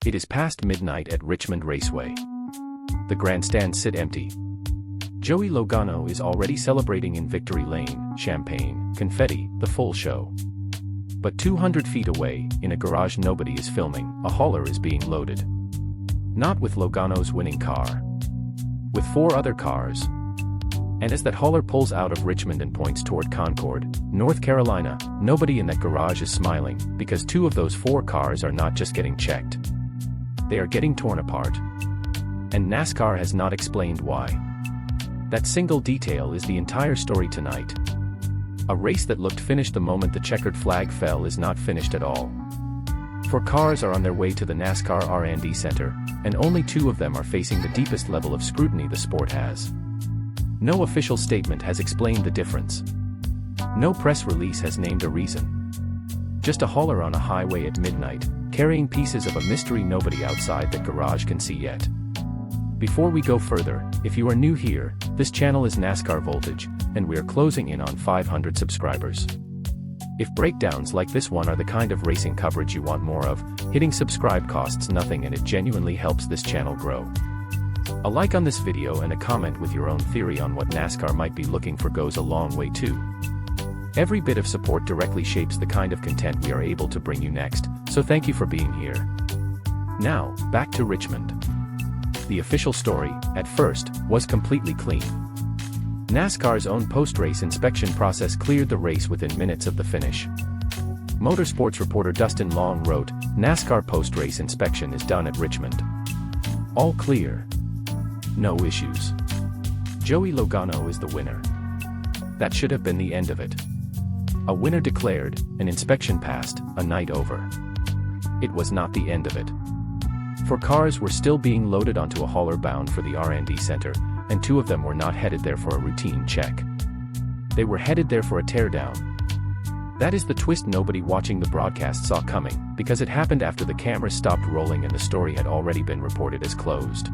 It is past midnight at Richmond Raceway. The grandstands sit empty. Joey Logano is already celebrating in Victory Lane, champagne, confetti, the full show. But 200 feet away, in a garage nobody is filming, a hauler is being loaded. Not with Logano's winning car. With 4 other cars. And as that hauler pulls out of Richmond and points toward Concord, North Carolina, nobody in that garage is smiling, because 2 of those 4 cars are not just getting checked. They are getting torn apart. And NASCAR has not explained why. That single detail is the entire story tonight. A race that looked finished the moment the checkered flag fell is not finished at all. 4 cars are on their way to the NASCAR R&D Center, and only 2 of them are facing the deepest level of scrutiny the sport has. No official statement has explained the difference. No press release has named a reason. Just a hauler on a highway at midnight, carrying pieces of a mystery nobody outside that garage can see yet. Before we go further, if you are new here, this channel is NASCAR Voltage, and we are closing in on 500 subscribers. If breakdowns like this one are the kind of racing coverage you want more of, hitting subscribe costs nothing and it genuinely helps this channel grow. A like on this video and a comment with your own theory on what NASCAR might be looking for goes a long way too. Every bit of support directly shapes the kind of content we are able to bring you next, so thank you for being here. Now, back to Richmond. The official story, at first, was completely clean. NASCAR's own post-race inspection process cleared the race within minutes of the finish. Motorsports reporter Dustin Long wrote, "NASCAR post-race inspection is done at Richmond. All clear. No issues. Joey Logano is the winner." That should have been the end of it. A winner declared, an inspection passed, a night over. It was not the end of it. 4 cars were still being loaded onto a hauler bound for the R&D Center, and 2 of them were not headed there for a routine check. They were headed there for a teardown. That is the twist nobody watching the broadcast saw coming, because it happened after the cameras stopped rolling and the story had already been reported as closed.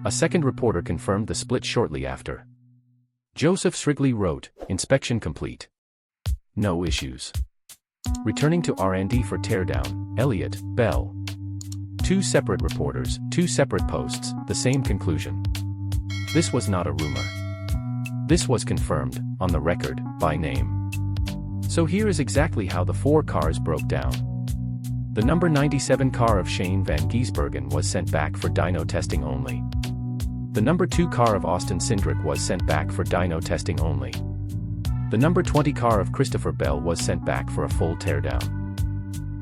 A second reporter confirmed the split shortly after. Joseph Srigley wrote, "Inspection complete. No issues. Returning to R&D for teardown, Elliott, Bell." 2 separate reporters, 2 separate posts, the same conclusion. This was not a rumor. This was confirmed, on the record, by name. So here is exactly how the 4 cars broke down. The number 97 car of Shane Van Gisbergen was sent back for dyno testing only. The number 2 car of Austin Cindric was sent back for dyno testing only. The number 20 car of Christopher Bell was sent back for a full teardown.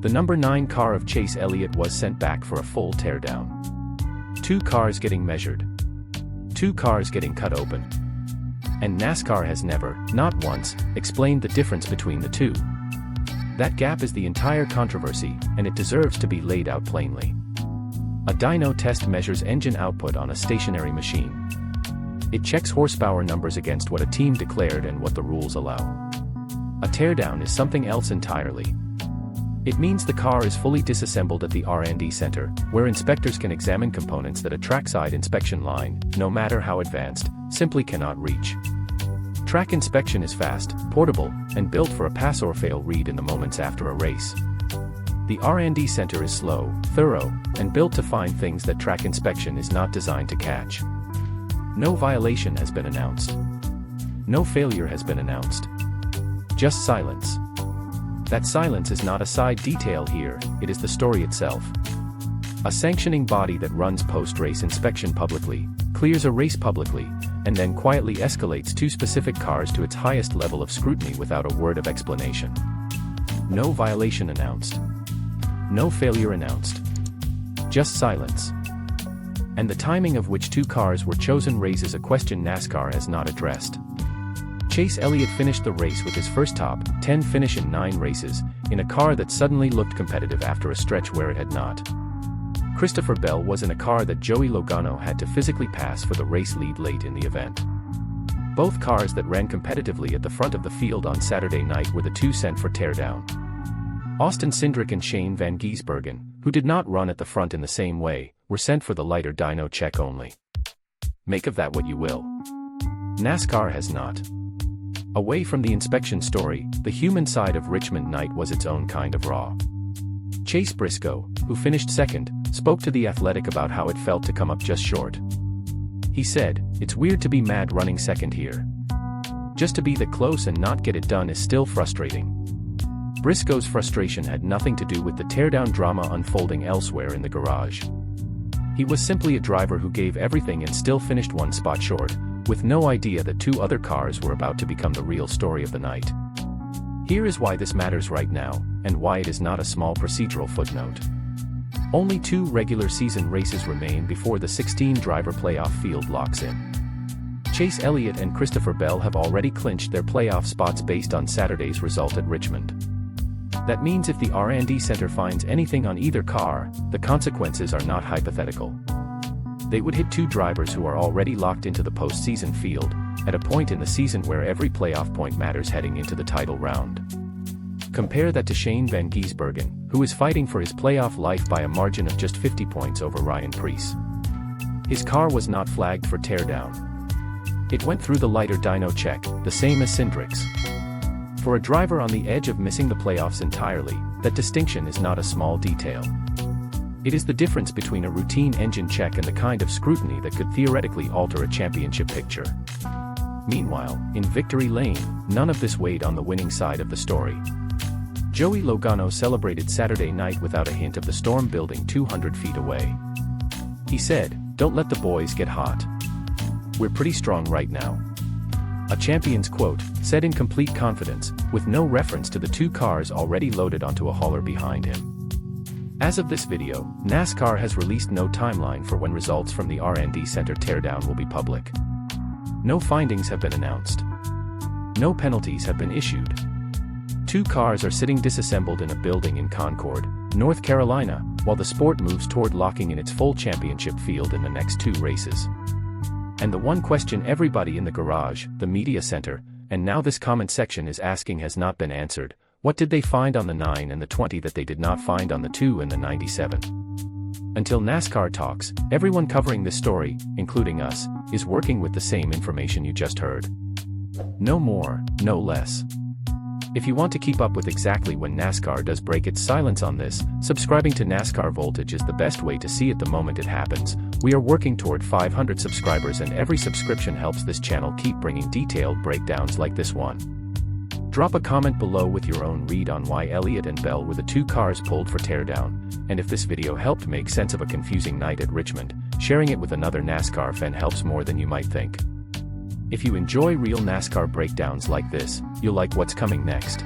The number 9 car of Chase Elliott was sent back for a full teardown. 2 cars getting measured. 2 cars getting cut open. And NASCAR has never, not once, explained the difference between the 2. That gap is the entire controversy, and it deserves to be laid out plainly. A dyno test measures engine output on a stationary machine. It checks horsepower numbers against what a team declared and what the rules allow. A teardown is something else entirely. It means the car is fully disassembled at the R&D Center, where inspectors can examine components that a trackside inspection line, no matter how advanced, simply cannot reach. Track inspection is fast, portable, and built for a pass-or-fail read in the moments after a race. The R&D Center is slow, thorough, and built to find things that track inspection is not designed to catch. No violation has been announced. No failure has been announced. Just silence. That silence is not a side detail here, it is the story itself. A sanctioning body that runs post-race inspection publicly, clears a race publicly, and then quietly escalates 2 specific cars to its highest level of scrutiny without a word of explanation. No violation announced. No failure announced. Just silence. And the timing of which 2 cars were chosen raises a question NASCAR has not addressed. Chase Elliott finished the race with his first top 10 finish in 9 races, in a car that suddenly looked competitive after a stretch where it had not. Christopher Bell was in a car that Joey Logano had to physically pass for the race lead late in the event. Both cars that ran competitively at the front of the field on Saturday night were the 2 sent for teardown. Austin Cindric and Shane Van Gisbergen, who did not run at the front in the same way, were sent for the lighter dyno check only. Make of that what you will. NASCAR has not. Away from the inspection story, the human side of Richmond night was its own kind of raw. Chase Briscoe, who finished second, spoke to The Athletic about how it felt to come up just short. He said, "It's weird to be mad running second here. Just to be that close and not get it done is still frustrating." Briscoe's frustration had nothing to do with the teardown drama unfolding elsewhere in the garage. He was simply a driver who gave everything and still finished one spot short, with no idea that two other cars were about to become the real story of the night. Here is why this matters right now, and why it is not a small procedural footnote. Only 2 regular season races remain before the 16-driver playoff field locks in. Chase Elliott and Christopher Bell have already clinched their playoff spots based on Saturday's result at Richmond. That means if the R&D Center finds anything on either car, the consequences are not hypothetical. They would hit 2 drivers who are already locked into the postseason field, at a point in the season where every playoff point matters heading into the title round. Compare that to Shane Van Gisbergen, who is fighting for his playoff life by a margin of just 50 points over Ryan Preece. His car was not flagged for teardown. It went through the lighter dyno check, the same as Cindric's. For a driver on the edge of missing the playoffs entirely, that distinction is not a small detail. It is the difference between a routine engine check and the kind of scrutiny that could theoretically alter a championship picture. Meanwhile, in victory lane, none of this weighed on the winning side of the story. Joey Logano celebrated Saturday night without a hint of the storm building 200 feet away. He said, "Don't let the boys get hot. We're pretty strong right now." A champion's quote, said in complete confidence, with no reference to the 2 cars already loaded onto a hauler behind him. As of this video, NASCAR has released no timeline for when results from the R&D Center teardown will be public. No findings have been announced. No penalties have been issued. 2 cars are sitting disassembled in a building in Concord, North Carolina, while the sport moves toward locking in its full championship field in the next 2 races. And the one question everybody in the garage, the media center, and now this comment section is asking has not been answered: what did they find on the 9 and the 20 that they did not find on the 2 and the 97? Until NASCAR talks, everyone covering this story, including us, is working with the same information you just heard. No more, no less. If you want to keep up with exactly when NASCAR does break its silence on this, subscribing to NASCAR Voltage is the best way to see it the moment it happens. We are working toward 500 subscribers, and every subscription helps this channel keep bringing detailed breakdowns like this one. Drop a comment below with your own read on why Elliott and Bell were the 2 cars pulled for teardown, and if this video helped make sense of a confusing night at Richmond, sharing it with another NASCAR fan helps more than you might think. If you enjoy real NASCAR breakdowns like this, you'll like what's coming next.